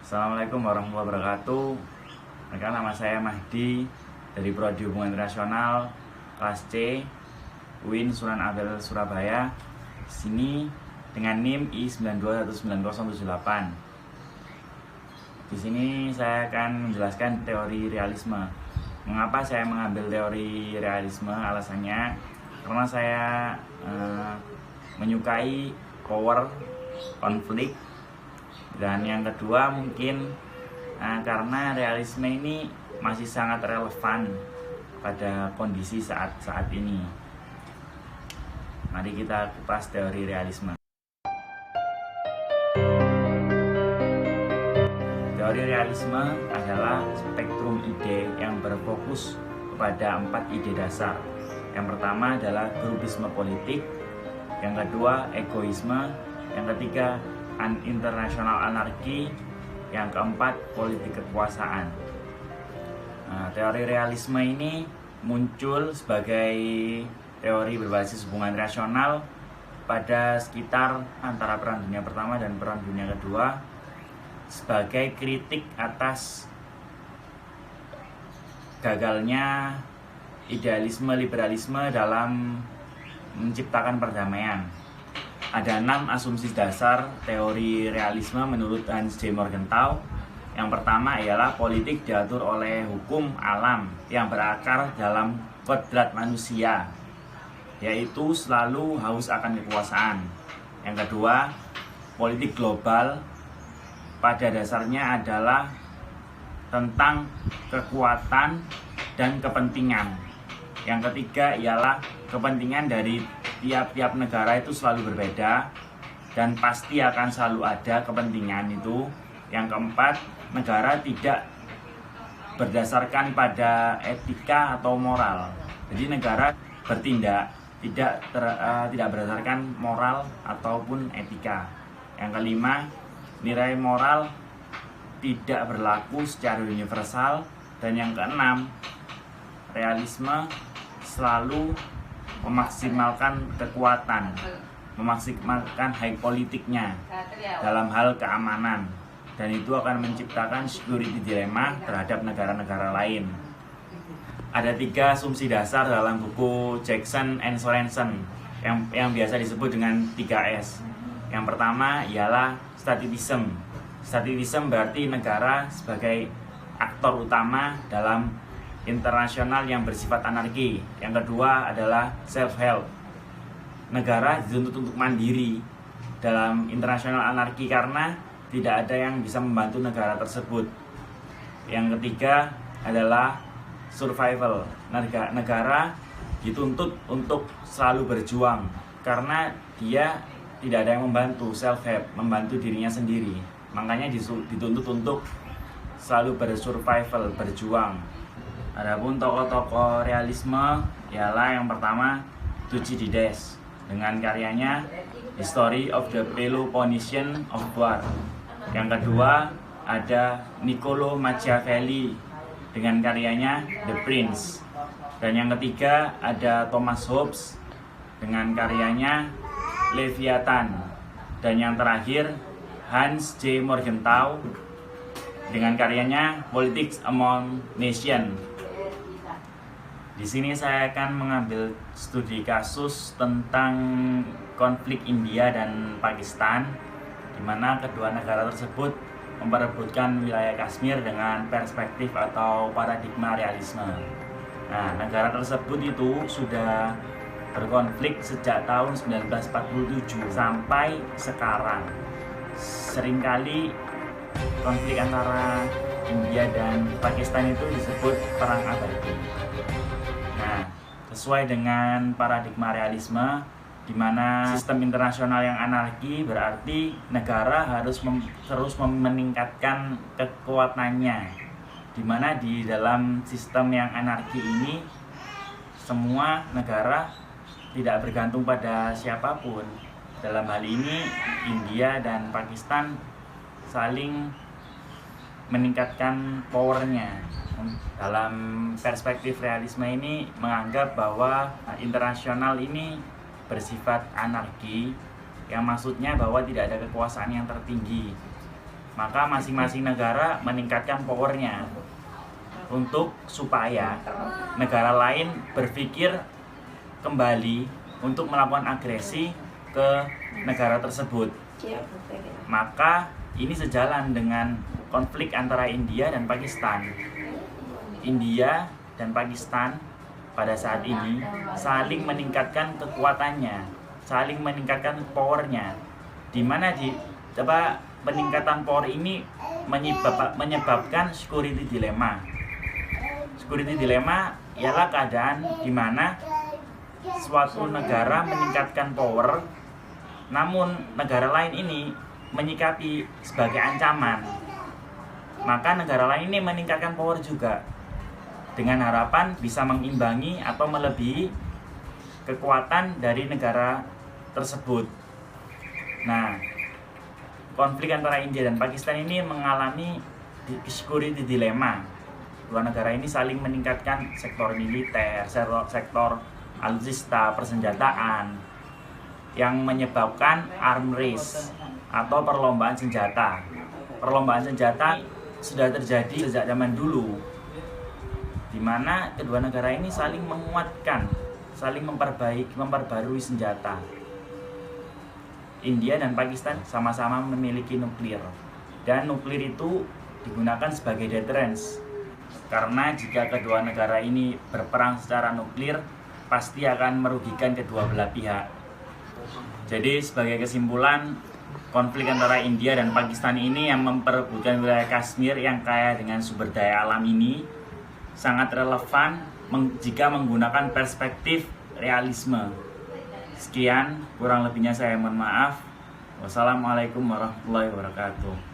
Assalamualaikum warahmatullahi wabarakatuh. Nama saya Mahdi dari Prodi Hubungan Internasional kelas C UIN Sunan Ampel Surabaya. Di sini dengan NIM I921978. Di sini saya akan menjelaskan teori realisme. Mengapa saya mengambil teori realisme? Alasannya karena saya menyukai power, konflik, dan yang kedua mungkin karena realisme ini masih sangat relevan pada kondisi saat ini. Mari kita kupas teori realisme. Teori realisme adalah spektrum ide yang berfokus kepada 4 ide dasar. Yang pertama adalah grupisme politik, yang kedua egoisme, yang ketiga internasional anarki, yang keempat politik kekuasaan. Teori realisme ini muncul sebagai teori berbasis hubungan rasional pada sekitar antara Perang Dunia Pertama dan Perang Dunia Kedua, sebagai kritik atas gagalnya idealisme liberalisme dalam menciptakan perdamaian. Ada 6 asumsi dasar teori realisme menurut Hans J. Morgenthau. Yang pertama ialah politik diatur oleh hukum alam yang berakar dalam kodrat manusia, yaitu selalu haus akan kekuasaan. Yang kedua, politik global pada dasarnya adalah tentang kekuatan dan kepentingan. Yang ketiga ialah kepentingan dari tiap-tiap negara itu selalu berbeda dan pasti akan selalu ada kepentingan itu. Yang keempat, negara tidak berdasarkan pada etika atau moral. Jadi negara bertindak tidak berdasarkan moral ataupun etika. Yang kelima, nilai moral tidak berlaku secara universal. Dan yang keenam, realisme selalu memaksimalkan kekuatan, memaksimalkan hak politiknya dalam hal keamanan, dan itu akan menciptakan security dilemma terhadap negara-negara lain. Ada 3 asumsi dasar dalam buku Jackson and Sorensen yang biasa disebut dengan 3S. Yang pertama ialah statism. Statism berarti negara sebagai aktor utama dalam internasional yang bersifat anarki. Yang kedua adalah self-help. Negara dituntut untuk mandiri dalam internasional anarki karena tidak ada yang bisa membantu negara tersebut. Yang ketiga adalah survival. Negara dituntut untuk selalu berjuang karena dia tidak ada yang membantu, self-help, membantu dirinya sendiri. Makanya dituntut untuk selalu bersurvival, berjuang. Adapun tokoh-tokoh realisme ialah yang pertama Thucydides dengan karyanya History of the Peloponnesian of War. Yang kedua ada Niccolo Machiavelli dengan karyanya The Prince. Dan yang ketiga ada Thomas Hobbes dengan karyanya Leviathan. Dan yang terakhir Hans J. Morgenthau dengan karyanya Politics Among Nations. Di sini saya akan mengambil studi kasus tentang konflik India dan Pakistan, di mana kedua negara tersebut memperebutkan wilayah Kashmir dengan perspektif atau paradigma realisme. Nah, negara tersebut itu sudah berkonflik sejak tahun 1947 sampai sekarang. Seringkali konflik antara India dan Pakistan itu disebut perang abadi. Nah, sesuai dengan paradigma realisme, di mana sistem internasional yang anarki berarti negara harus terus meningkatkan kekuatannya. Di mana di dalam sistem yang anarki ini semua negara tidak bergantung pada siapapun. Dalam hal ini India dan Pakistan saling meningkatkan powernya. Dalam perspektif realisme ini menganggap bahwa internasional ini bersifat anarki, yang maksudnya bahwa tidak ada kekuasaan yang tertinggi. maka masing-masing negara meningkatkan powernya untuk supaya negara lain berpikir kembali untuk melakukan agresi ke negara tersebut. Maka ini sejalan dengan konflik antara India dan Pakistan. India dan Pakistan pada saat ini saling meningkatkan kekuatannya, saling meningkatkan powernya, di mana peningkatan power ini menyebabkan security dilemma. Security dilemma ialah keadaan di mana suatu negara meningkatkan power, namun negara lain ini menyikapi sebagai ancaman. Maka negara lain ini meningkatkan power juga, dengan harapan bisa mengimbangi atau melebihi kekuatan dari negara tersebut. Nah, konflik antara India dan Pakistan ini mengalami security dilemma. Dua negara ini saling meningkatkan sektor militer, sektor alutsista, persenjataan, yang menyebabkan arms race atau perlombaan senjata. Perlombaan senjata sudah terjadi sejak zaman dulu, di mana kedua negara ini saling menguatkan, saling memperbarui senjata. India dan Pakistan sama-sama memiliki nuklir, dan nuklir itu digunakan sebagai deterrence, karena jika kedua negara ini berperang secara nuklir pasti akan merugikan kedua belah pihak. Jadi sebagai kesimpulan, konflik antara India dan Pakistan ini yang memperebutkan wilayah Kashmir yang kaya dengan sumber daya alam ini sangat relevan jika menggunakan perspektif realisme. Sekian, kurang lebihnya saya mohon maaf. Wassalamualaikum warahmatullahi wabarakatuh.